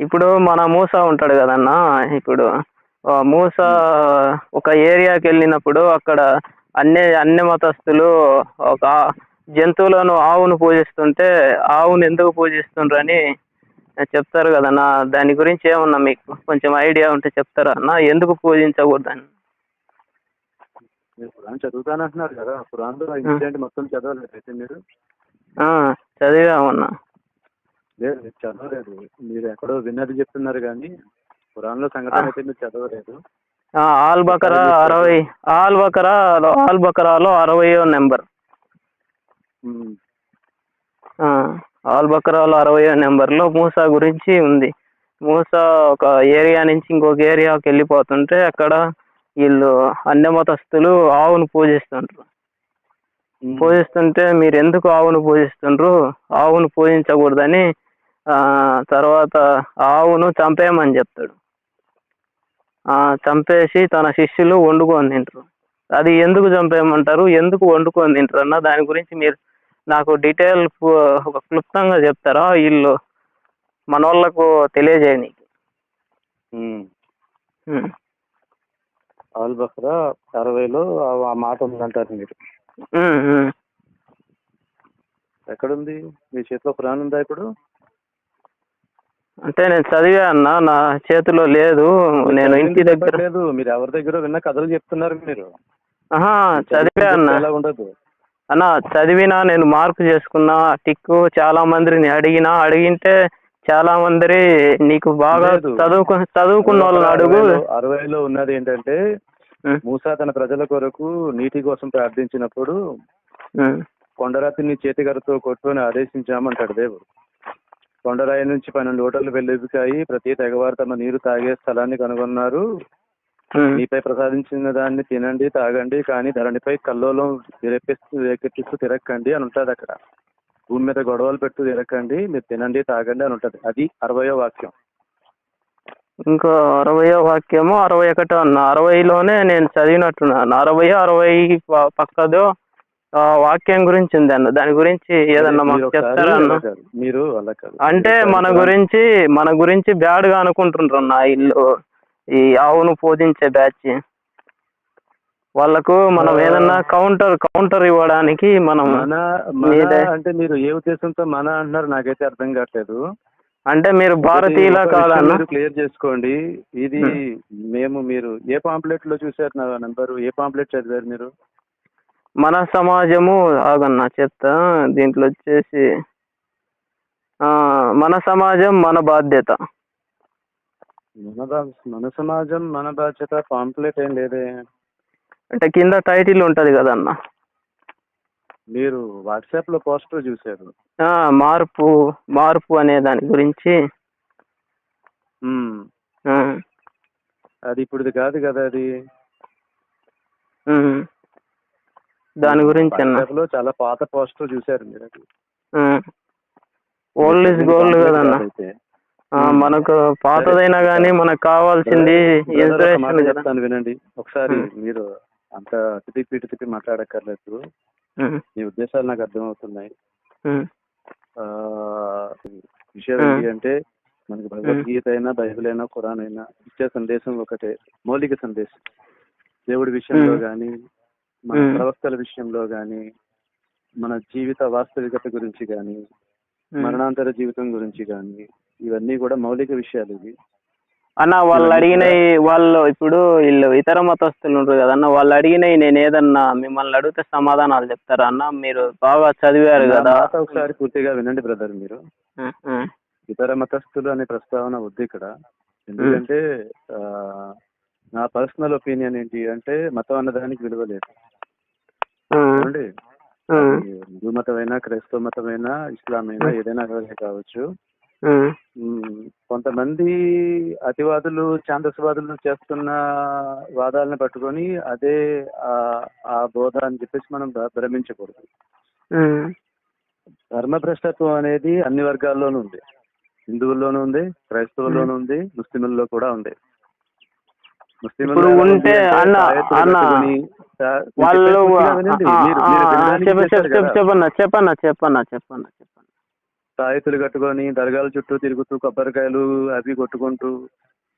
ఇప్పుడు మన మూస ఉంటాడు కదన్నా. ఇప్పుడు మూస ఒక ఏరియాకి వెళ్ళినప్పుడు అక్కడ అన్ని మతస్థులు ఒక జంతువులను ఆవును పూజిస్తుంటే ఆవును ఎందుకు పూజిస్తుండ్రని చెప్తారు కదన్నా. దాని గురించి ఏమన్నా మీకు కొంచెం ఐడియా ఉంటే చెప్తారా అన్న, ఎందుకు పూజించకూడదని? మీరు ఖురాన్ చదువుతానంటున్నారు కదా, ఖురాన్లో ఇన్సిడెంట్ మొత్తం చదవలేదు అయితే మీరు? చదివామన్నా. లేదు, మీరు చదవలేదు. మీరు ఎక్కడో విన్నది చెప్తున్నారు కానీ ఖురాన్లో సంఘటన అయితే మీరు చదవలేదు. ఆల్ బకరా 60, ఆల్ బకరాలో 60వ నెంబర్. ఆల్ బకరాలో 60వ నెంబర్లో మూసా గురించి ఉంది. మూసా ఒక ఏరియా నుంచి ఇంకొక ఏరియాకి వెళ్ళిపోతుంటే అక్కడ వీళ్ళు అన్య మతస్థులు ఆవును పూజిస్తుంటే మీరు ఎందుకు ఆవును పూజిస్తుండ్రు, ఆవును పూజించకూడదని తర్వాత ఆవును చంపేయమని చెప్తాడు. చంపేసి తన శిష్యులు వండుకొని తింటారు. అది ఎందుకు చంపేయమంటారు, ఎందుకు వండుకొని తింటారు అన్న దాని గురించి మీరు నాకు డీటెయిల్ ఒక క్లుప్తంగా చెప్తారా, వీళ్ళు మన వాళ్ళకు తెలియజేయని? ఆల్ బక్రా 60లో ఆ మాట ఉందంటారు మీరు. ఎక్కడుంది మీ చేతిలో ఖురాన్ ఉందా ఇప్పుడు? అంటే నేను చదివా అన్న, నా చేతిలో లేదు. నేను ఇంటి దగ్గర లేదు. మీరు ఎవరి దగ్గర విన్న కథలు చెప్తున్నారు మీరు. చదివా అన్న. ఎలా ఉండదు అన్న, చదివినా, నేను మార్పు చేసుకున్నా, టిక్కు చాలా మందిని అడిగింటే చాలా మంది నీకు బాగా చదువుకున్న వాళ్ళని అడుగు. 60లో ఉన్నది ఏంటంటే మూసా తన ప్రజల కొరకు నీటి కోసం ప్రార్థించినప్పుడు కొండరాతిని చేతిగరతో కొట్టుని ఆదేశించామంటాడు దేవుడు. కొండరాయి నుంచి 12 ఓటర్లు వెల్లుబికాయి, ప్రతి తెగవారు తమ నీరు తాగే స్థలాన్ని కనుగొన్నారు. మీపై ప్రసాదించిన దాన్ని తినండి, తాగండి, కానీ ధరణిపై కల్లోలం రేకెత్తిస్తూ తిరక్కండి అని ఉంటుంది. అక్కడ భూమి మీద గొడవలు పెట్టు తిరక్కండి, మీరు తినండి, తాగండి అని ఉంటుంది. అది 60వ వాక్యం. ఇంకో 60వ వాక్యము 61 అన్న. 60లోనే నేను చదివినట్టున్నాను. 60 పక్కదో వాక్యం గురించి ఉంది అన్న. దాని గురించి ఏదన్నా మాకు చెప్తారా అన్న? మీరు అంటే మన గురించి బ్యాడ్ గా అనుకుంటుండ్రు అన్న ఇల్లు, ఈ ఆవును పూజించే బ్యాచ్ వాళ్ళకు మనం ఏదన్నా కౌంటర్ ఇవ్వడానికి మనం అంటే మీరు ఏ ఉద్దేశంతో మన అంటున్నారు నాకైతే అర్థం కావట్లేదు. అంటే మీరు భారతీయులా కాదన్న? క్లియర్ చేసుకోండి. ఇది మీరు ఏ పాంప్లెట్ లో చూసారు నా నంబరు? ఏ పాంప్లెట్ చదివారు మీరు? మన సమాజము ఆగన్నా చెప్తా. దీంట్లో వచ్చేసి మన సమాజం మన బాధ్యత. మన సమాజం మన బాధ్యత పాంప్లెట్ ఏం లేదే. అంటే కింద టైటిల్ ఉంటది కదన్న. మీరు వాట్సాప్ లో పోస్టర్ చూసారు. మార్పు అనే దాని గురించి. అది ఇప్పుడు కాదు కదా, అది దాని గురించి లో చాలా పాత పోస్టర్ చూసారు మీరు. అది ఓల్డ్ ఇస్ గోల్డ్ కదన్న. మనకు పాతదైనా కానీ మనకు కావాల్సింది ఇన్స్పిరేషన్. చెప్తాను వినండి ఒకసారి. మీరు అంత తిప్పి మాట్లాడక్కర్లేదు. మీ ఉద్దేశాలు నాకు అర్థమవుతున్నాయి. విషయం ఏంటి అంటే మనకి భగవద్గీత అయినా బైబిల్ అయినా ఖురాన్ అయినా ఇచ్చే సందేశం ఒకటే, మౌలిక సందేశం. దేవుడి విషయంలో కానీ, మన ప్రవక్తల విషయంలో కానీ, మన జీవిత వాస్తవికత గురించి కానీ, మరణాంతర జీవితం గురించి కానీ, ఇవన్నీ కూడా మౌలిక విషయాలు. ఇవి అన్న వాళ్ళు అడిగినవి, వాళ్ళు ఇప్పుడు వీళ్ళు ఇతర మతస్థులు ఉంటారు కదన్న, వాళ్ళు అడిగినవి నేను ఏదన్నా మిమ్మల్ని అడిగితే సమాధానాలు చెప్తారా అన్న? మీరు బాగా చదివారు కదా. ఒకసారి పూర్తిగా వినండి బ్రదర్. మీరు ఇతర మతస్థులు అనే ప్రస్తావన వద్దు ఇక్కడ. ఎందుకంటే నా పర్సనల్ ఒపీనియన్ ఏంటి అంటే మతం అన్నదానికి విలువ లేదు. చూడండి, హిందూ మతమైనా, క్రైస్తవ మతమైనా, ఇస్లాం అయినా, ఏదైనా కావచ్చు. కొంతమంది అతివాదులు, ఛాందసవాదులు చేస్తున్న వాదాలను పట్టుకొని అదే ఆ బోధ అని చెప్పేసి మనం భ్రమించకూడదు. ధర్మభ్రష్టత్వం అనేది అన్ని వర్గాల్లోనూ ఉంది. హిందువుల్లోనూ ఉంది, క్రైస్తవుల్లోనూ ఉంది, ముస్లింల్లో కూడా ఉంది. ఇప్పుడు ఉంటే అన్న వాళ్ళు. చెప్పన్నా. తాయెత్తులు కట్టుకొని దర్గాల చుట్టూ తిరుగుతూ కొబ్బరికాయలు అవి కొట్టుకుంటూ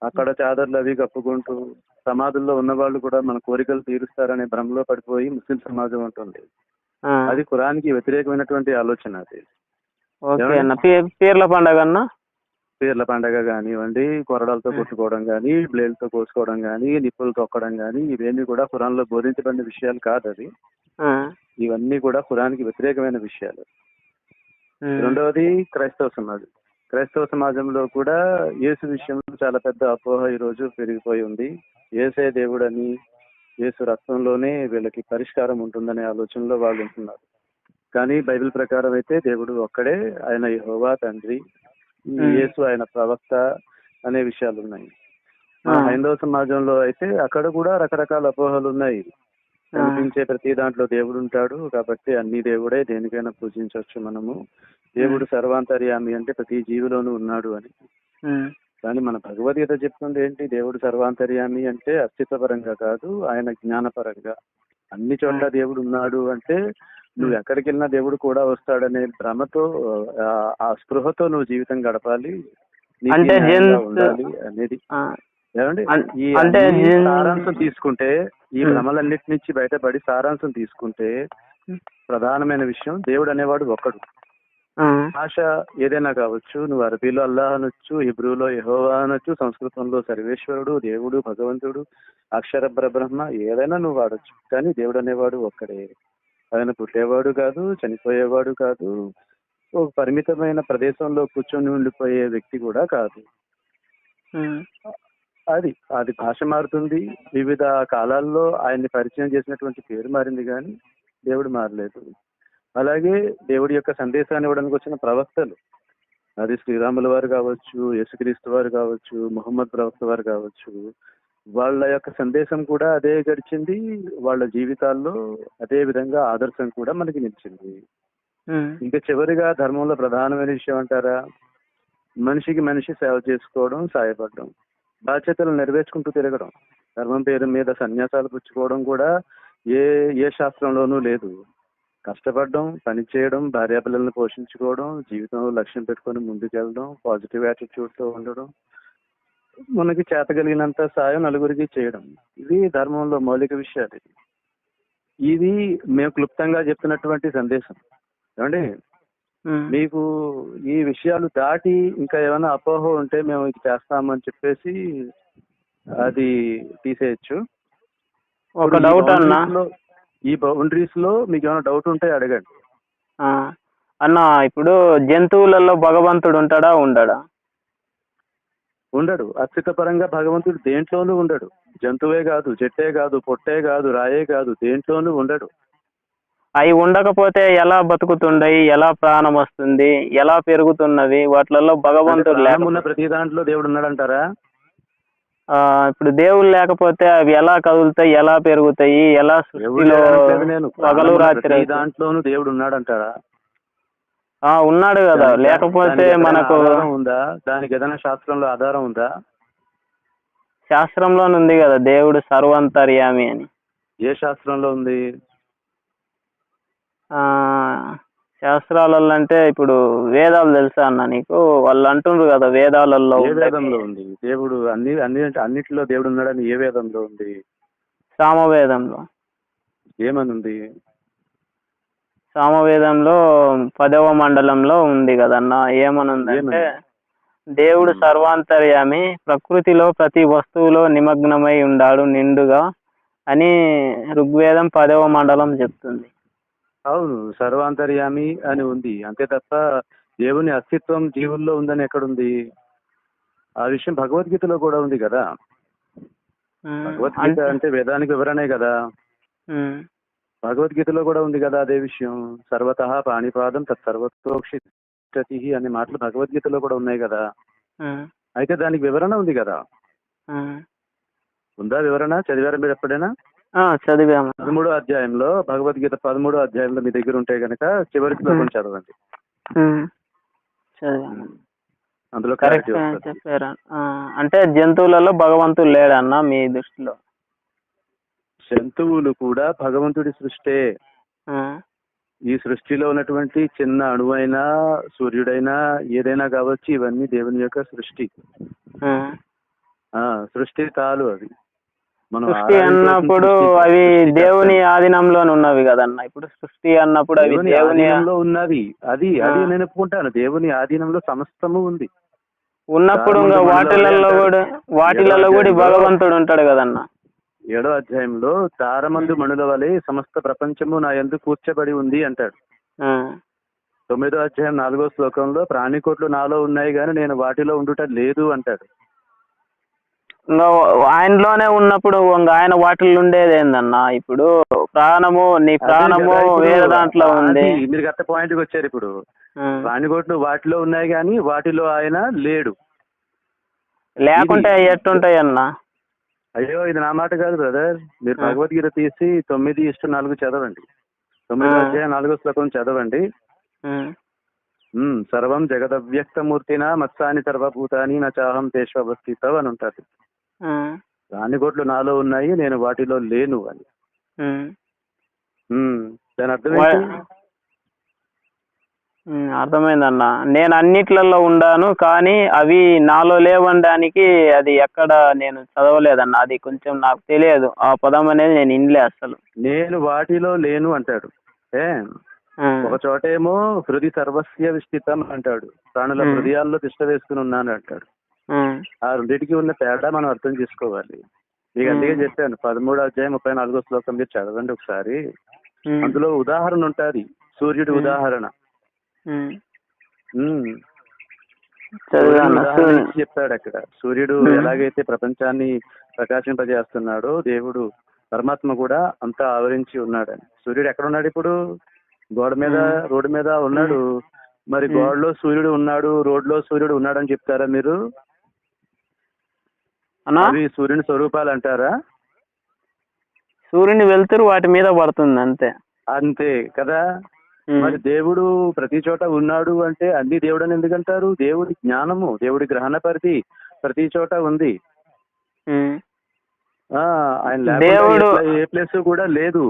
అక్కడ చాదర్లు అవి కప్పుకుంటూ సమాధుల్లో ఉన్న వాళ్ళు కూడా మన కోరికలు తీరుస్తారనే భ్రమలో పడిపోయి ముస్లిం సమాజం ఉంటుంది. ఆ, అది ఖురాన్కి వ్యతిరేకమైనటువంటి ఆలోచన. అది ఓకే అన్న. పీర్ల పండగ అన్న? పీర్ల పండగ కానివ్వండి, కొరడాలతో కొట్టుకోవడం కానీ, బ్లేడ్తో కోసుకోవడం కానీ, నిప్పులు తొక్కడం కానీ, ఇవన్నీ కూడా ఖురాన్లో బోధించబడిన విషయాలు కాదు. అది ఆ, ఇవన్నీ కూడా ఖురాన్కి వ్యతిరేకమైన విషయాలు. ఉమ్, రెండవది క్రైస్తవ సమాజం. క్రైస్తవ సమాజంలో కూడా యేసు విషయంలో చాలా పెద్ద అపోహ ఈ రోజు పెరిగిపోయి ఉంది. యేసే దేవుడని, యేసు రక్తంలోనే వీళ్ళకి పరిష్కారం ఉంటుందనే ఆలోచనలో వాళ్ళు ఉంటున్నారు. కానీ బైబిల్ ప్రకారం అయితే దేవుడు ఒక్కడే, ఆయన యెహోవా తండ్రి, ఈ యేసు ఆయన ప్రవక్త అనే విషయాలు ఉన్నాయి. మన హైందవ సమాజంలో అయితే అక్కడ కూడా రకరకాల అపోహలు ఉన్నాయి. కనిపించే ప్రతి దాంట్లో దేవుడు ఉంటాడు కాబట్టి అన్ని దేవుడే, దేనికైనా పూజించవచ్చు మనము. దేవుడు సర్వాంతర్యామి అంటే ప్రతి జీవిలోనూ ఉన్నాడు అని. కానీ మన భగవద్గీత చెప్తుంది ఏంటి? దేవుడు సర్వాంతర్యామి అంటే అస్తిత్వపరంగా కాదు, ఆయన జ్ఞానపరంగా. అన్ని చోట్ల దేవుడు ఉన్నాడు అంటే నువ్వు ఎక్కడికి వెళ్ళినా దేవుడు కూడా వస్తాడనే భ్రమతో, ఆ స్పృహతో నువ్వు జీవితం గడపాలి, నీకు న్యాయంగా ఉండాలి అనేది. ఏమండి, ఈ సారాంశం తీసుకుంటే, ఈ భ్రమలన్నిటి నుంచి బయటపడి సారాంశం తీసుకుంటే ప్రధానమైన విషయం దేవుడు అనేవాడు ఒక్కడు. భాష ఏదైనా కావచ్చు, నువ్వు అరబీలో అల్లాహ్ అనొచ్చు, హిబ్రూలో యెహోవా అనొచ్చు, సంస్కృతంలో సర్వేశ్వరుడు, దేవుడు, భగవంతుడు, అక్షర బ్రహ్మ ఏదైనా నువ్వు వాడచ్చు. కానీ దేవుడు అనేవాడు ఒక్కడే. ఆయన పుట్టేవాడు కాదు, చనిపోయేవాడు కాదు, ఒక పరిమితమైన ప్రదేశంలో కూర్చొని ఉండిపోయే వ్యక్తి కూడా కాదు. అది భాష మారుతుంది, వివిధ కాలాల్లో ఆయన్ని పరిచయం చేసినటువంటి పేరు మారింది, కానీ దేవుడు మారలేదు. అలాగే దేవుడి యొక్క సందేశాన్ని ఇవ్వడానికి వచ్చిన ప్రవక్తలు, అది శ్రీరాముల వారు కావచ్చు, యేసుక్రీస్తు వారు కావచ్చు, ముహమ్మద్ ప్రవక్త వారు కావచ్చు, వాళ్ళ యొక్క సందేశం కూడా అదే గడిచింది. వాళ్ళ జీవితాల్లో అదే విధంగా ఆదర్శం కూడా మనకి నిలిచింది. ఇంకా చివరిగా ధర్మంలో ప్రధానమైన విషయం అంటారా, మనిషికి మనిషి సేవ చేసుకోవడం, సాయపడడం, బాధ్యతలు నెరవేర్చుకుంటూ తిరగడం. ధర్మం పేరు మీద సన్యాసాలు పుచ్చుకోవడం కూడా ఏ శాస్త్రంలోనూ లేదు. కష్టపడడం, పని చేయడం, భార్యాపిల్లల్ని పోషించుకోవడం, జీవితంలో లక్ష్యం పెట్టుకొని ముందుకెళ్ళడం, పాజిటివ్ యాటిట్యూడ్తో ఉండడం, మనకి చేతగలిగినంత సాయం నలుగురికి చేయడం, ఇవి ధర్మంలో మౌలిక విషయాలు. ఇది మేము క్లుప్తంగా చెప్తున్నటువంటి సందేశం. ఏమండి, మీకు ఈ విషయాలు దాటి ఇంకా ఏమైనా అపోహ ఉంటే మేము ఇది చేస్తామని చెప్పేసి అది తీసేయచ్చు. ఒక డౌట్ అన్న, ఈ బౌండరీస్ లో మీకు ఏమైనా డౌట్ ఉంటే అడగండి. అన్న, ఇప్పుడు జంతువులలో భగవంతుడు ఉంటాడా ఉండడా? ఉండడు. అస్తిత్వపరంగా భగవంతుడు దేంట్లోనూ ఉండడు. జంతువే కాదు, చెట్టే కాదు, పొట్టే కాదు, రాయే కాదు, దేంట్లోనూ ఉండడు. అవి ఉండకపోతే ఎలా బతుకుతుండయి, ఎలా ప్రాణం వస్తుంది, ఎలా పెరుగుతున్నవి? వాటిలలో భగవంతుడు ఉన్న ప్రతి దాంట్లో దేవుడు ఉన్నాడంటారా? ఇప్పుడు దేవుడు లేకపోతే అవి ఎలా కదులుతాయి, ఎలా పెరుగుతాయి, ఎలా పగలు రాత్రి దాంట్లోనూ దేవుడు ఉన్నాడంటారా? ఉన్నాడు కదా, లేకపోతే మనకు ఉందా? దానికి ఏదైనా శాస్త్రంలో ఆధారం ఉందా? శాస్త్రంలోనే ఉంది కదా దేవుడు సర్వాంతర్యామి అని. ఏ శాస్త్రంలో ఉంది? శాస్త్రాలలో అంటే ఇప్పుడు వేదాలు తెలుసా అన్న నీకు? వాళ్ళు అంటుండ్రు కదా వేదాలలో. ఏ వేదంలో ఉంది దేవుడు? అన్నిటిలో దేవుడు ఉన్నాడని ఏ వేదంలో ఉంది? సామవేదంలో. ఏమని ఉంది? సామవేదంలో 10వ మండలంలో ఉంది కదన్న. ఏమని ఉందంటే, దేవుడు సర్వాంతర్యామి, ప్రకృతిలో ప్రతి వస్తువులో నిమగ్నమై ఉండాడు నిండుగా అని ఋగ్వేదం 10వ మండలం చెప్తుంది. అవును, సర్వాంతర్యామి అని ఉంది. అంతే తప్ప దేవుని అస్తిత్వం జీవుల్లో ఉందని ఎక్కడుంది? ఆ విషయం భగవద్గీతలో కూడా ఉంది కదా. భగవద్గీత అంటే వేదానికి వివరణే కదా. భగవద్గీతలో కూడా ఉంది కదా అదే విషయం. సర్వతః పాణిపాదం తత్సర్వతోక్షితి అనే మాటలు భగవద్గీతలో కూడా ఉన్నాయి కదా. అయితే దానికి వివరణ ఉంది కదా. ఉందా వివరణ? చదివారా మీరు ఎప్పుడైనా? చదివాము. 13వ అధ్యాయంలో, భగవద్గీత 13వ అధ్యాయంలో మీ దగ్గర ఉంటే కనుక చివరి శ్లోకం చదవండి. అందులో చెప్పారా? అంటే జంతువులలో భగవంతుడు లేడన్నా మీ దృష్టిలో? జంతువులు కూడా భగవంతుడి సృష్టే. ఈ సృష్టిలో ఉన్నటువంటి చిన్న అణువైనా సూర్యుడైనా ఏదైనా కావచ్చు, ఇవన్నీ దేవుని యొక్క సృష్టి. సృష్టి తాలు అవి. మనం సృష్టి అన్నప్పుడు అవి దేవుని ఆధీనంలోనే ఉన్నవి కదన్న. ఇప్పుడు సృష్టి అన్నప్పుడు అవి దేవుని ఆధీనంలో ఉన్నవి. అది నేను ఒప్పుకుంటాను, దేవుని ఆధీనంలో సమస్తము ఉంది. ఉన్నప్పుడు ఇంకా వాటిలలో కూడా భగవంతుడు ఉంటాడు కదన్న. 7వ అధ్యాయంలో తారమందు మణుల వలె సమస్త ప్రపంచము నా యందు కూర్చబడి ఉంది అంటాడు. 9వ అధ్యాయం 4వ శ్లోకంలో ప్రాణికోట్లు నాలో ఉన్నాయి కానీ నేను వాటిలో ఉండుట లేదు అంటాడు. ఇంకా ఆయనలోనే ఉన్నప్పుడు ఇంకా ఆయన వాటిల్లో ఉండేది ఏందన్న? ఇప్పుడు ప్రాణము, నీ ప్రాణము వేరే దాంట్లో ఉంది. మీరు గత పాయింట్కి వచ్చారు. ఇప్పుడు ప్రాణికోట్లు వాటిలో ఉన్నాయి కానీ వాటిలో ఆయన లేడు. లేకుంటే ఎట్టుంటాయి అన్న? అయ్యో, ఇది నా మాట కాదు బ్రదర్. మీరు భగవద్గీత తీసి 9:4 చదవండి. 9వ అధ్యాయం 4వ శ్లోకం చదవండి. సర్వం జగదవ్యక్తమూర్తిన మత్సాని సర్వభూతాని నచాహం తేష్వస్థితవ్ అని ఉంటుంది. ప్రాణికోట్లు నాలో ఉన్నాయి, నేను వాటిలో లేను అని. దాని అర్థం అర్థమైందన్న. నేను అన్నిట్లలో ఉండాను కానీ అవి నాలో లేవనడానికి అది ఎక్కడ నేను చదవలేదన్న. అది కొంచెం నాకు తెలియదు, ఆ పదం అనేది నేను వినలే అసలు. నేను వాటిలో లేను అంటాడు. ఒక చోటేమో హృది సర్వస్య విస్థితం అంటాడు, ప్రాణుల హృదయాల్లో తిష్ట వేసుకుని ఉన్నాను అంటాడు. ఆ రెండింటికి ఉన్న తేడా మనం అర్థం చేసుకోవాలి. మీకు అందుకే చెప్పాను 13వ అధ్యాయం 34వ శ్లోకం మీరు చదవండి ఒకసారి. అందులో ఉదాహరణ ఉంటుంది, సూర్యుడి ఉదాహరణ. చెప్తాడు అక్కడ. సూర్యుడు ఎలాగైతే ప్రపంచాన్ని ప్రకాశింపజేస్తున్నాడో దేవుడు పరమాత్మ కూడా అంతా ఆవరించి ఉన్నాడని. సూర్యుడు ఎక్కడ ఉన్నాడు ఇప్పుడు? గోడ మీద, రోడ్డు మీద ఉన్నాడు. మరి గోడలో సూర్యుడు ఉన్నాడు, రోడ్లో సూర్యుడు ఉన్నాడు అని చెప్తారా మీరు? అవి సూర్యుని స్వరూపాలు అంటారా? సూర్యుని వెలుతురు వాటి మీద పడుతుంది అంతే. అంతే కదా. మరి దేవుడు ప్రతి చోట ఉన్నాడు అంటే అన్ని దేవుడు అని ఎందుకంటారు? దేవుడి జ్ఞానము, దేవుడి గ్రహణ పరిధి ప్రతి చోట ఉంది. ఆయన ఏ ప్లేస్ కూడా లేదు.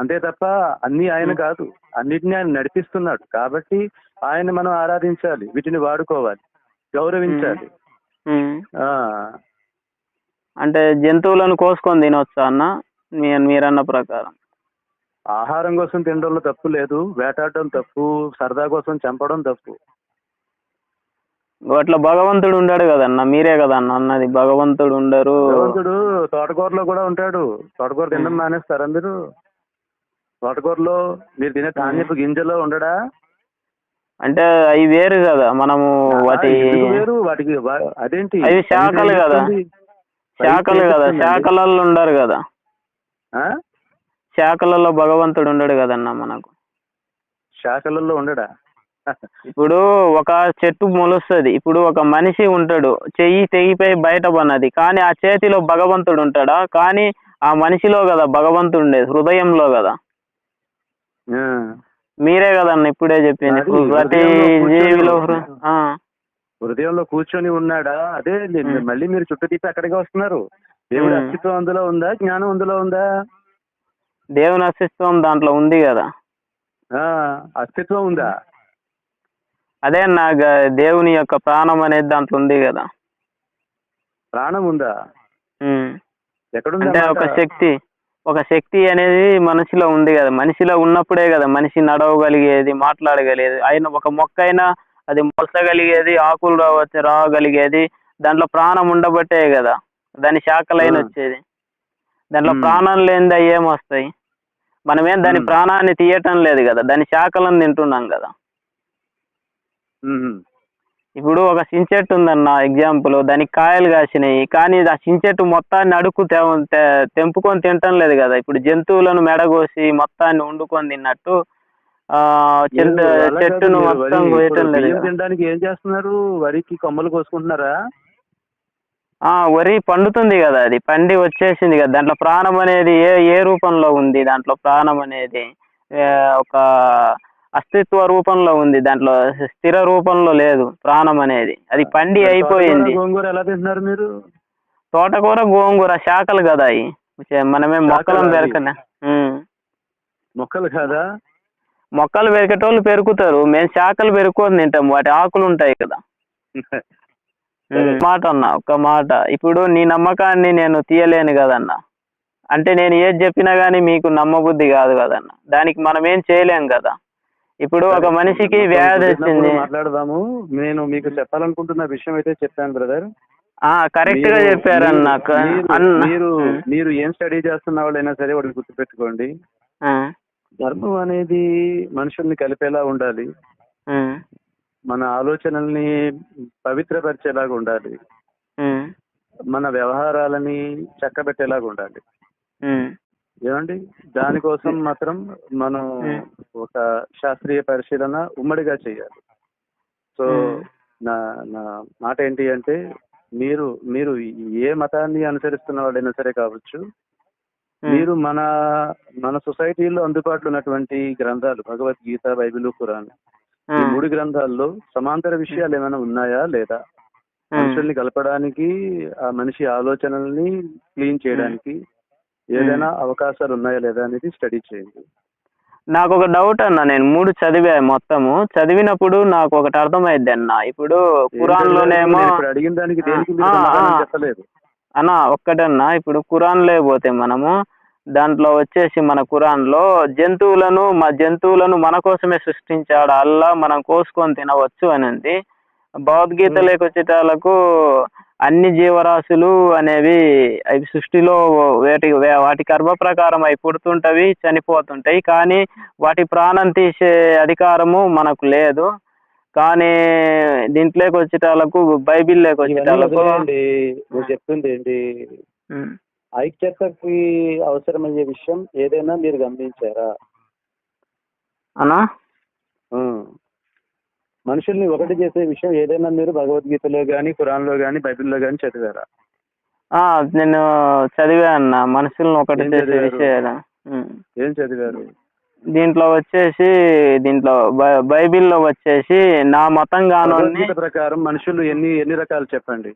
అంతే తప్ప అన్ని ఆయన కాదు, అన్నిటిని ఆయన నడిపిస్తున్నాడు. కాబట్టి ఆయన మనం ఆరాధించాలి, వీటిని వాడుకోవాలి, గౌరవించాలి. అంటే జంతువులను కోసుకొని తినొచ్చా అన్న మీరన్న ప్రకారం? ఆహారం కోసం తినడంలో తప్పు లేదు, వేటాడడం తప్పు, సరదా కోసం చంపడం తప్పు. అట్లా భగవంతుడు ఉండాడు కదన్న, మీరే కదన్న అన్నది. భగవంతుడు ఉండరు. భగవంతుడు తోటకూరలో కూడా ఉంటాడు. తోటకూర తినడం మానేస్తారా మీరు? తోటకూరలో మీరు తినే ధాన్యపు గింజలో ఉండడా? అంటే అవి వేరు కదా, మనము వాటి వేరు, వాటికి అదేంటి అవి శాఖలు కదా, శాఖలు కదా, శాఖలలో ఉండరు కదా. శాఖలలో భగవంతుడు ఉండడు కదన్న మనకు. శాఖలలో ఉండడా? ఇప్పుడు ఒక చెట్టు మొలుస్తుంది, ఇప్పుడు ఒక మనిషి ఉంటాడు, చెయ్యి తెగిపోయి బయట పన్నది, కానీ ఆ చేతిలో భగవంతుడు ఉంటాడా? కానీ ఆ మనిషిలో కదా భగవంతుడు ఉండేది, హృదయంలో కదా. మీరే కదన్న ఇప్పుడే చెప్పింది, ప్రతి జీవిలో హృదయంలో కూర్చొని ఉన్నాడా? అదే మళ్ళీ మీరు చుట్టూ తిప్పి అక్కడికి వస్తున్నారు. దేవుడి అస్తిత్వం అందులో ఉందా? జ్ఞానం అందులో ఉందా? దేవుని అస్తిత్వం దాంట్లో ఉంది కదా. అస్తిత్వం ఉందా? అదే నాకు దేవుని యొక్క ప్రాణం అనేది దాంట్లో ఉంది కదా. ప్రాణం ఉందా? అంటే ఒక శక్తి అనేది మనిషిలో ఉంది కదా. మనిషిలో ఉన్నప్పుడే కదా మనిషి నడవగలిగేది, మాట్లాడగలిగేది. అయినా ఒక మొక్క అయినా అది మొలసగలిగేది, ఆకులు రాగలిగేది. దాంట్లో ప్రాణం ఉండబట్టే కదా దాని శాఖలైన వచ్చేది. దాంట్లో ప్రాణం లేనిది ఏమొస్తాయి? మనమేం దాని ప్రాణాన్ని తీయటం లేదు కదా, దాని శాఖలను తింటున్నాం కదా. ఇప్పుడు ఒక సించెట్టు ఉందన్న ఎగ్జాంపుల్, దానికి కాయలు కాసినాయి, కానీ ఆ సించెట్టు మొత్తాన్ని అడుక్కు తెంపుకొని తినటం లేదు కదా. ఇప్పుడు జంతువులను మెడగోసి మొత్తాన్ని వండుకొని తిన్నట్టు చెట్టును మొత్తం కోయటం లేదు. తినడానికి ఏం చేస్తున్నారు? వరికి కొమ్మలు కోసుకుంటున్నారా? వరి పండుతుంది కదా, అది పండి వచ్చేసింది కదా. దాంట్లో ప్రాణం అనేది ఏ రూపంలో ఉంది? దాంట్లో ప్రాణం అనేది ఒక అస్తిత్వ రూపంలో ఉంది, దాంట్లో స్థిర రూపంలో లేదు ప్రాణం అనేది. అది పండి అయిపోయింది. గోంగూర ఎలా తింటున్నారు మీరు? తోటకూర, గోంగూర శాఖలు కదా అవి. మనమే మొక్కలను పెరకనే. మొక్కలు కాదా? మొక్కలు పెరిగేటోళ్ళు పెరుగుతారు, మేము శాఖలు పెరుక్కొని తింటాం, వాటి ఆకులు ఉంటాయి కదా. మాట అన్న, ఒక్క మాట. ఇప్పుడు నీ నమ్మకాన్ని నేను తీయలేను కదన్న. అంటే నేను ఏది చెప్పినా కానీ మీకు నమ్మబుద్ధి కాదు కదన్న, దానికి మనం ఏం చేయలేం కదా. ఇప్పుడు ఒక మనిషికి వ్యాధి వచ్చింది, మాట్లాడదాము. నేను మీకు చెప్పాలనుకుంటున్న విషయం అయితే చెప్పాను బ్రదర్. కరెక్ట్ గా చెప్పారన్న. మీరు ఏం స్టడీ చేస్తున్న వాళ్ళైనా సరే వాడికి గుర్తుపెట్టుకోండి, ధర్మం అనేది మనుషుల్ని కలిపేలా ఉండాలి, మన ఆలోచనల్ని పవిత్రపరిచేలాగా ఉండాలి, మన వ్యవహారాలని చక్కబెట్టేలాగా ఉండాలి. ఏమండి, దానికోసం మాత్రం మనం ఒక శాస్త్రీయ పరిశీలన ఉమ్మడిగా చేయాలి. సో నా నా మాట ఏంటి అంటే, మీరు మీరు ఏ మతాన్ని అనుసరిస్తున్న వాళ్ళైనా సరే కావచ్చు, మీరు మన మన సొసైటీలో అందుబాటులో ఉన్నటువంటి గ్రంథాలు భగవద్గీత, బైబిల్, ఖురాన్, ఈ 3 గ్రంథాల్లో సమాంతర విషయాలు ఏమైనా ఉన్నాయా లేదా, మనుషుల్ని కలపడానికి, ఆ మనిషి ఆలోచనల్ని క్లీన్ చేయడానికి ఏదైనా అవకాశాలు ఉన్నాయా లేదా అనేది స్టడీ చేయండి. నాకు ఒక డౌట్ అన్న, నేను 3 చదివా, మొత్తము చదివినప్పుడు నాకు ఒకటి అర్థమైంది అన్న. ఇప్పుడు ఖురాన్ లోనేమో అడిగిన దానికి చెప్పలేదు అన్న, ఒక్కటన్నా. ఇప్పుడు ఖురాన్ లో పోతే మనము దాంట్లో వచ్చేసి, మన ఖురాన్ లో జంతువులను మన కోసమే సృష్టించాడు అల్లా, మనం కోసుకొని తినవచ్చు అని ఉంది. భగవద్గీతలోకి వచ్చేటాలకు అన్ని జీవరాశులు అనేవి అవి సృష్టిలో వాటి కర్మ ప్రకారం అవి పుడుతుంటవి, చనిపోతుంటాయి, కానీ వాటి ప్రాణం తీసే అధికారము మనకు లేదు. కానీ దీంట్లోకి వచ్చేటాలకు, బైబిల్లోకి వచ్చేటాలకు చెప్తుంది ఏంటి, ఐక్యతకి అవసరమయ్యే విషయం ఏదైనా మీరు గమనించారా అన్నా? మనుషుల్ని ఒకటి చేసే విషయం ఏదైనా మీరు భగవద్గీతలో గానీ, ఖురాన్ లో గానీ, బైబిల్లో గానీ చదివారా? నేను చదివా అన్న, మనుషులను ఒకటి చేసే విషయాలు. ఏం చదివారు? దీంట్లో వచ్చేసి, దీంట్లో బైబిల్లో వచ్చేసి, నా మతం గాను ప్రకారం మనుషులు ఎన్ని రకాలు చెప్పండి,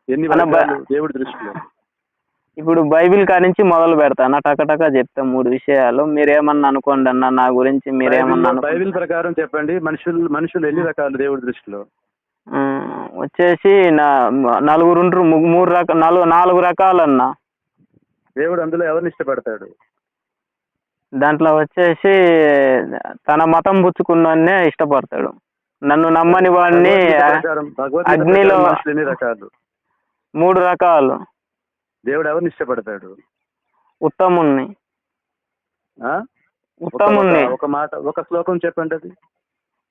ఎన్ని దేవుడి దృష్టిలో? ఇప్పుడు బైబిల్ కానించి మొదలు పెడతాను, టకటక చెప్తా 3 విషయాలు. మీరేమన్నా అనుకోండి అన్న, నా గురించి మీరేమన్నా. బైబిల్ ప్రకారం చెప్పండి, మనుషులు ఎన్ని రకాలు దేవుడి దృష్టిలో? వచ్చేసి 4 రకాలన్న. దేవుడు అందులో ఎవరిని ఇష్టపడతాడు? దాంట్లో వచ్చేసి తన మతం పుచ్చుకున్ననే ఇష్టపడతాడు. నన్ను నమ్మని వాడిని అగ్నిలో. ఎన్ని రకాలు? 3 రకాలు. దేవుడు ఎవరిని ఇష్టపడతాడు? ఉత్తముణ్ణి. ఒక శ్లోకం చెప్పండి అది.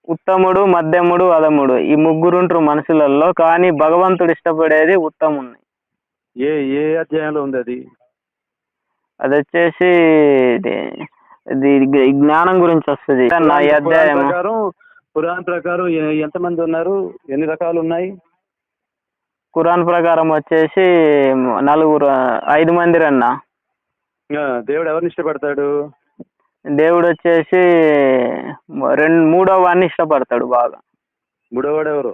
ఉత్తముడు, మధ్యముడు, అధముడు, ఈ 3 మనుషులలో, కానీ భగవంతుడు ఇష్టపడేది ఉత్తముణ్ణి. ఏ అధ్యాయంలో ఉంది అది? అది వచ్చేసి జ్ఞానం గురించి వస్తుంది ఈ అధ్యాయం. ఖురాన్ ప్రకారం ఎంతమంది ఉన్నారు, ఎన్ని రకాలు ఉన్నాయి? ఖురాన్ ప్రకారం వచ్చేసి 5 మంది అన్న. దేవుడు ఎవరిని ఇష్టపడతాడు? దేవుడు వచ్చేసి 3వ వాడిని ఇష్టపడతాడు బాగా. 3వ వాడు ఎవరు?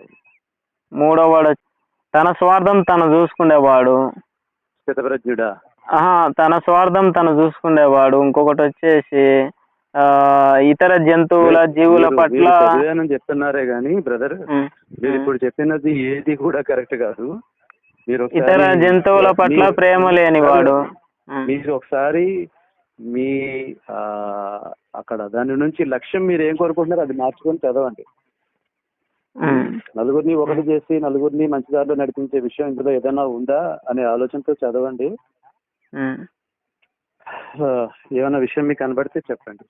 3వ వాడు తన స్వార్థం తను చూసుకునేవాడు. స్థితప్రజ్ఞుడా? తన స్వార్థం తను చూసుకునేవాడు. ఇంకొకటి వచ్చేసి ఇతర జంతువుల, జీవుల పట్ల చెప్తున్నారే గాని బ్రదర్, మీరు ఇప్పుడు చెప్పినది ఏది కూడా కరెక్ట్ కాదు. మీరు ఇతర జంతువుల పట్ల ప్రేమ లేనివాడు. మీరు ఒకసారి మీ అక్కడ దాని నుంచి లక్ష్యం మీరు ఏం కోరుకుంటున్నారో అది మార్చుకొని చదవండి. నలుగురిని ఒకటి చేసి నలుగురిని మంచిదారిలో నడిపించే విషయం ఇందులో ఏదైనా ఉందా అనే ఆలోచనతో చదవండి. ఏమైనా విషయం మీకు కనబడితే చెప్పండి.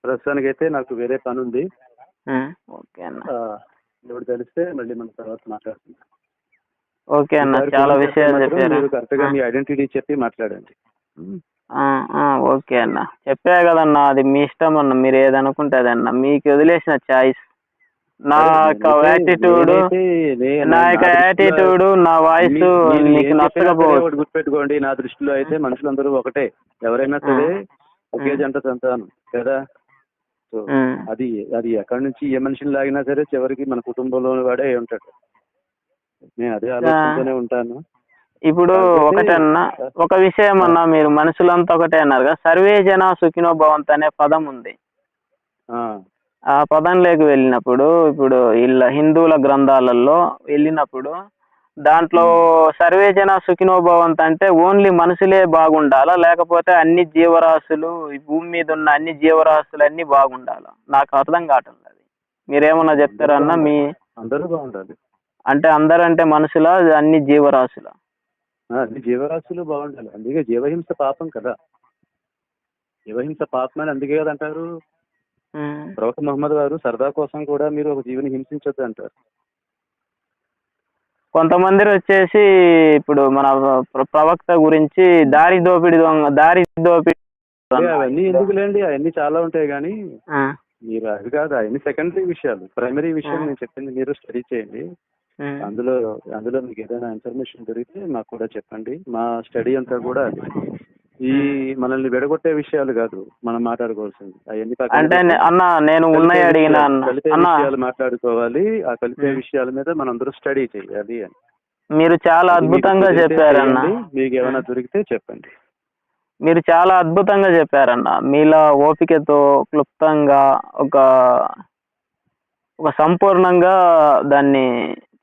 ప్రస్తుతానికి అయితే నాకు వేరే పని ఉంది. ఇప్పుడు తెలిస్తే మళ్ళీ మన తర్వాత మాట్లాడుతున్నాం. ఓకే అన్న, చాలా విషయాలు చెప్పారు. మీరు కరెక్ట్ గా మీ ఐడెంటిటీ చెప్పి మాట్లాడండి. ఓకే అన్న, చెప్పా కదన్నా, అది మీ ఇష్టం అన్న, మీరు ఏదనుకుంటే అదన్న, మీకు వదిలేసిన చాయిస్. నా యొక్క యాటిట్యూడ్, నా వాయిస్ మీకు నచ్చకపోవచ్చు. గుర్తుపెట్టుకోండి, నా దృష్టిలో అయితే మనుషులందరూ ఒకటే, ఎవరైనా సరే ఒకే జంట సంతానం కదా. సో అది ఎక్కడి నుంచి ఏ మనిషిని లాగినా సరే చివరికి మన కుటుంబంలోని వాడే ఉంటాడు. నేను అదే ఆలోచనతోనే ఉంటాను. ఇప్పుడు ఒకటన్నా, ఒక విషయం అన్నా, మీరు మనుషులంతా ఒకటే అన్నారు కదా, సర్వే జన సుఖినో భవంతు అనే పదం ఉంది. ఆ, ఆ పదంలోకి వెళ్ళినప్పుడు ఇప్పుడు ఇలా హిందువుల గ్రంథాలలో వెళ్ళినప్పుడు దాంట్లో ఉమ్. సర్వే జన సుఖినోభవంత్ అంటే ఓన్లీ మనుషులే బాగుండాలా, లేకపోతే అన్ని జీవరాశులు ఈ భూమి మీద ఉన్న అన్ని జీవరాశులు అన్ని బాగుండాలా? నాకు అర్థం కావటం లేదు. మీరేమన్నా అందరూ చెప్తారా అన్న? బాగుండాలి, అందరూ బాగుండాలి. అంటే అందరంటే మనుషులా, అన్ని జీవరాశులా? అన్ని జీవరాశులు బాగుండాలి, అందుకే జీవహింస పాపం కదా. జీవహింస పాపం అని అందుకే కదా అంటారు. ఉమ్. ప్రవక్త మహమ్మద్ గారు సరదా కోసం కూడా మీరు ఒక జీవిని హింసించొద్దు అంటారు. కొంతమంది వచ్చేసి ఇప్పుడు మన ప్రవక్త గురించి దారి దోపిడి అవన్నీ ఎందుకులేండి, అవన్నీ చాలా ఉంటాయి కానీ ఆ, మీరు అది కాదు, అవన్నీ సెకండరీ విషయాలు. ప్రైమరీ విషయం నేను చెప్పింది మీరు స్టడీ చేయండి. ఉమ్, అందులో అందులో మీకు ఏదైనా ఇన్ఫర్మేషన్ దొరికితే మాకు కూడా చెప్పండి. మా స్టడీ అంతా కూడా అది ఈ మనల్ని విడగొట్టే విషయాలు కాదు మనం మాట్లాడుకోవాల్సింది. అవన్నీ పక్కన అంటే పెట్టి అన్న నేను ఉన్నాయి అడిగినా అన్న. కలిపే అన్న విషయాలు మాట్లాడుకోవాలి. ఆ కలిపే విషయాల మీద మనం అందరూ స్టడీ చేయాలి అని. మీరు చాలా అది మీకు అద్భుతంగా కుదిరితే చెప్పారన్న. చేయండి, మీకు ఏమైనా దొరికితే చెప్పండి. మీరు చాలా అద్భుతంగా చెప్పారన్న. మీలా ఓపికతో క్లుప్తంగా ఒక ఒక సంపూర్ణంగా దాన్ని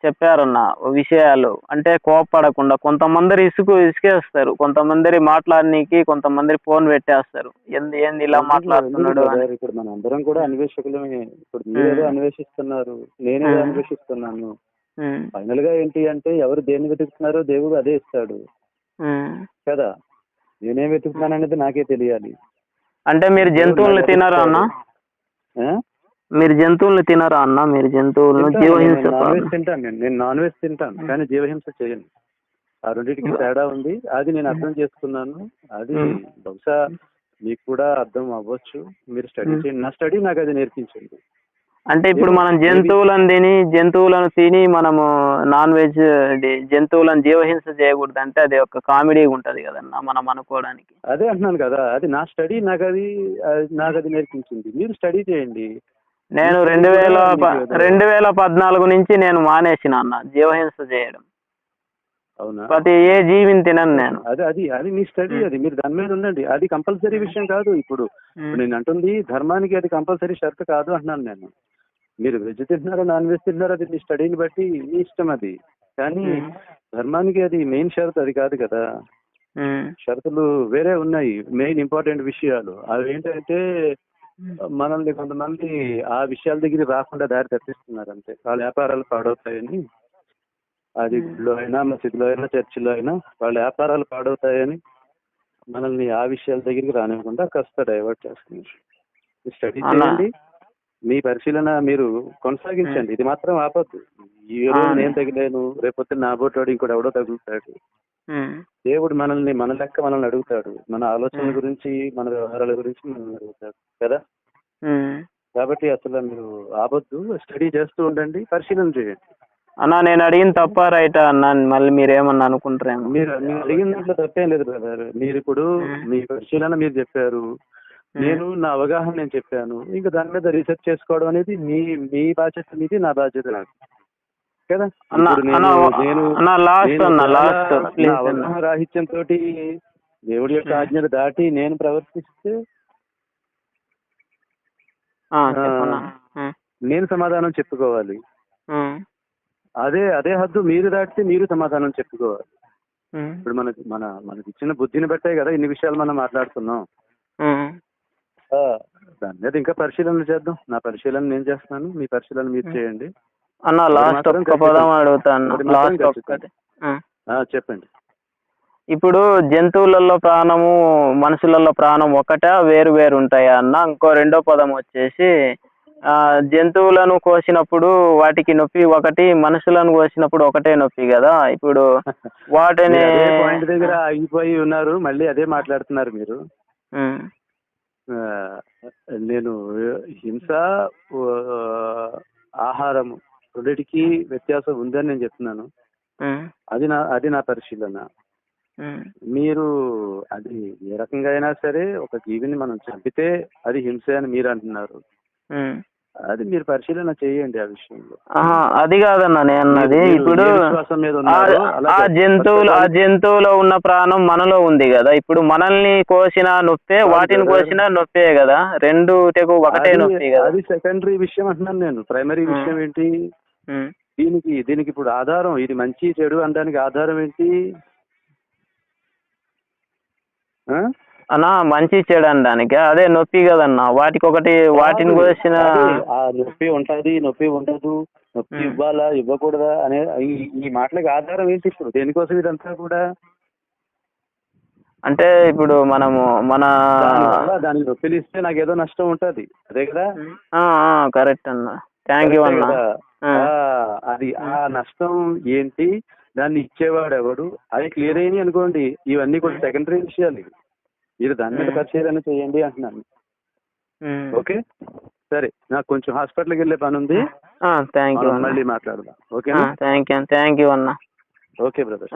చెప్పారన్న విషయాలు. అంటే కోపపడకుండా. కొంతమంది ఇసుకేస్తారు, కొంతమంది మాట్లాడనీకి, కొంతమంది ఫోన్ పెట్టేస్తారు. ఏంది ఇలా ఎందుకు మాట్లాడుతున్నాడు అని. బ్రదర్, ఇప్పుడు మన అందరం కూడా అన్వేషకులమే. ఇప్పుడు మీరేదో అన్వేషిస్తున్నారు, నేనేదో అన్వేషిస్తున్నాను. ఉమ్, ఫైనల్ గా ఏంటి అంటే ఎవరు దేన్ని వెతుకుతున్నారో దేవుడు అదే ఇస్తాడు ఉమ్. కదా. నేనేం వెతుకుతున్నాను అనేది నాకే తెలియాలి. అంటే మీరు జంతువుల్ని తినరా అన్న? ఆ? మీరు జంతువుల్ని తినరా అన్న? మీరు జంతువులను జీవహింస నాన్ వెజ్ తింటాను, నేను నాన్ వెజ్ తింటాను కానీ జీవహింస చేయను. ఆ రెండింటికి తేడా ఉంది, అది నేను అర్థం చేసుకున్నాను. అది బహుశా మీకు కూడా అర్థం అవ్వచ్చు. మీరు స్టడీ చేయండి, నా స్టడీ నాకు అది నేర్పించండి. అంటే ఇప్పుడు మనం జంతువులను తిని మనము నాన్ వెజ్ జంతువులను జీవహింస చేయకూడదు అంటే అది ఒక కామెడీ ఉంటది కదన్నా మనం అనుకోవడానికి. అదే అంటున్నాను కదా, అది నా స్టడీ నాకు అది నేర్పించింది. మీరు స్టడీ చేయండి. నేను 2014 నుంచి నేను మానేసిన అన్న జీవహింస చేయడం. అవునా? ప్రతి ఏ జీవిని తినను నేను. అది మీ స్టడీ, అది మీరు దాని మీద ఉండండి. అది కంపల్సరీ విషయం కాదు. ఇప్పుడు నేను అంటుంది ధర్మానికి అది కంపల్సరీ షరతు కాదు అంటున్నాను నేను. మీరు వెజ్ తింటున్నారో నాన్ వెజ్ తింటున్నారో అది మీ స్టడీని బట్టి మీ ఇష్టం అది. కానీ ధర్మానికి అది మెయిన్ షరతు అది కాదు కదా. షరతులు వేరే ఉన్నాయి, మెయిన్ ఇంపార్టెంట్ విషయాలు. అవి ఏంటంటే మనల్ని కొంతమంది ఆ విషయాల దగ్గర రాకుండా దారి తప్పిస్తున్నారు అంతే. వాళ్ళ వ్యాపారాలు పాడవుతాయని, అది గుడిలో అయినా మసీదులో అయినా చర్చిలో అయినా వాళ్ళ వ్యాపారాలు పాడవుతాయని మనల్ని ఆ విషయాల దగ్గరికి రానివ్వకుండా కాస్త డైవర్ట్ చేస్తున్నారు. స్టడీ చేయండి, మీ పరిశీలన మీరు కొనసాగించండి. ఇది మాత్రం ఆపద్దు. ఈ రోజు నేను తగిలేను, రేపొద్దు నా బోటోడు ఇంకోటి ఎవడో తగులుతాడు. దేవుడు మన లెక్క మనల్ని అడుగుతాడు. మన ఆలోచనల గురించి, మన వ్యవహారాల గురించి మనల్ని అడుగుతాడు కదా. కాబట్టి అసలు మీరు ఆపొద్దు, స్టడీ చేస్తూ ఉండండి, పరిశీలన చేయండి. అన్నా నేను అడిగిన తప్ప రైటా అన్నా? మళ్ళీ మీరేమన్నా అనుకుంటారేమో. మీరు అడిగిన దాంట్లో తప్పేం లేదు బ్రదర్. మీరు ఇప్పుడు మీ పరిశీలన మీరు చెప్పారు, నేను నా అవగాహన నేను చెప్పాను. ఇంకా దాని మీద రీసెర్చ్ చేసుకోవడం అనేది మీ బాధ్యత మీది, నా బాధ్యత నాకు కదా. అవగాహన రాహిత్యంతో దేవుడి యొక్క ఆజ్ఞలు దాటి నేను ప్రవర్తిస్తే నేను సమాధానం చెప్పుకోవాలి. అదే హద్దు మీరు దాటితే మీరు సమాధానం చెప్పుకోవాలి. ఇప్పుడు మనకి ఇచ్చిన బుద్ధిని బట్టే కదా ఇన్ని విషయాలు మనం మాట్లాడుతున్నాం. దాని మీద ఇంకా పరిశీలన చేద్దాం. నా పరిశీలన నేను చేస్తాను, మీ పరిశీలన మీరు చేయండి. అన్న లాస్ట్ ఒక్క పదం అడుగుతాను. చెప్పండి. ఇప్పుడు జంతువులలో ప్రాణము మనుషులలో ప్రాణం ఒకటా వేరు వేరు ఉంటాయా అన్న? ఇంకో రెండో పదం వచ్చేసి జంతువులను కోసినప్పుడు వాటికి నొప్పి ఒకటి, మనుషులను కోసినప్పుడు ఒకటే నొప్పి కదా. ఇప్పుడు వాటిని పాయింట్ దగ్గర ఆగిపోయి ఉన్నారు, మళ్ళీ అదే మాట్లాడుతున్నారు మీరు. నేను హింస ఆహారము రెండిటికి వ్యత్యాసం ఉందని నేను చెప్తున్నాను. అది నా పరిశీలన. మీరు అది ఏ రకంగా అయినా సరే ఒక జీవిని మనం చంపితే అది హింస అని మీరు అంటున్నారు. అది మీరు పరిశీలన చేయండి ఆ విషయంలో. అది కాదన్న నేను అన్నది. మీరు ఇప్పుడు ఏ విశ్వాసం మీద ఉన్నారో ఆ జంతువులో ఉన్న ప్రాణం మనలో ఉంది కదా. ఇప్పుడు మనల్ని కోసిన నొప్పే, వాటిని కోసిన నొప్పే కదా. రెండు తెగు ఒకటే నొప్పి కదా. అది సెకండరీ విషయం అంటున్నాను నేను. ప్రైమరీ విషయం ఏంటి? దీనికి ఇప్పుడు ఆధారం, ఇది మంచి చెడు అనడానికి ఆధారం ఏంటి? అన్నా మంచి చెడు అనడానికి అదే నొప్పి కదన్నా. వాటిని కోసిన ఆ నొప్పి ఉంటది, నొప్పి ఉండదు, నొప్పి ఇవ్వాలా ఇవ్వకూడదా అనే ఈ మాటలకు ఆధారం ఏంటి ఇప్పుడు? దేనికోసం ఇదంతా కూడా? అంటే ఇప్పుడు మనము దానికి నొప్పిలు ఇస్తే నాకు ఏదో నష్టం ఉంటది, అదే కదా? కరెక్ట్ అన్న. థ్యాంక్ యూ అన్న. అది ఆ నష్టం ఏంటి, దాన్ని ఇచ్చేవాడు ఎవడు, అది క్లియర్ అయినాయి అనుకోండి. ఇవన్నీ కూడా సెకండరీ విషయాలు. మీరు దాని మీద పరిశీలన చేయండి అంటున్నాను. ఓకే సరే, నాకు కొంచెం హాస్పిటల్కి వెళ్ళే పని ఉంది. Thank you. మళ్ళీ మాట్లాడదాం. ఓకేనా? థ్యాంక్ యూ అన్న. Okay brother.